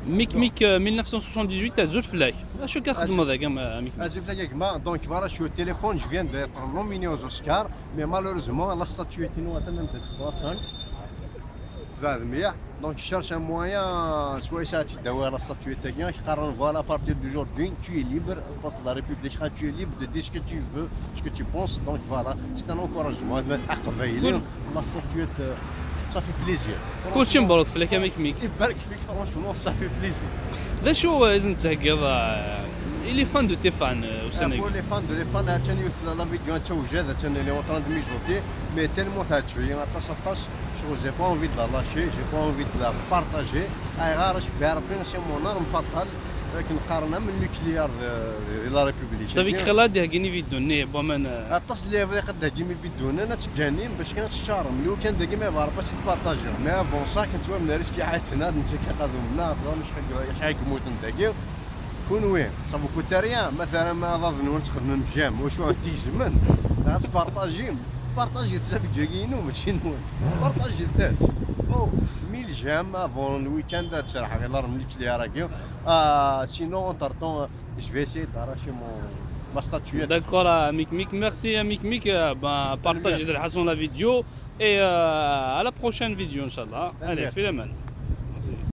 ميك ميك 1978 تاع زول فلاك اشو كنخدموا ذاك ميك ميك. Azul Flag, donc voilà, je suis au téléphone, je viens d'être nominé aux Oscars, mais malheureusement, la statuette nous attend même de 300. Donc je cherche un moyen, soit ça d'avoir la statuette gagnante, voilà, à partir d'aujourd'hui, tu es libre, parce que la République, tu es libre de dire ce que tu veux, ce que tu penses, donc voilà, c'est un encouragement. La statuette, ça fait plaisir. كلشي مبروك فلاك يا ميك ميك. يبارك فيك فرونشمون ça fait plaisir. ذا شو لازم تهكر إلي فان دو تي فان وسنة. Pour les fans, la vidéo est il est en train de mijoter, mais tellement ça tue, il y a j'ai pas envie de la lâcher, j'ai pas envie de la partager. C'est mon arme fatale avec une carne nucléaire de la République. صافي خلا دهقني فيديو نيه بومن. اتصل لي بغا قد هجمي بدون انا تجاني باش كان تشارم لو كان داكي ما بعرف باش تبارطاجي مي افون سا كنت من ريسكي عايتنا انت كيقادو منا مش حاجه موت داكي كون وين صافي كنت ريان مثلا ما ظن تخدم بجام واش تيجمن بارطاجي تلا فيديو ماشي نون بارطاجي ذات او 1000 جام افون الويكاند تشرح غير الارم اللي راكي سينو انتر je vais essayer d'arracher ma statuette. D'accord, Mick Mick. Merci, Mick Mick. Partagez la vidéo et à la prochaine vidéo, Inch'Allah. Allez, fais la main.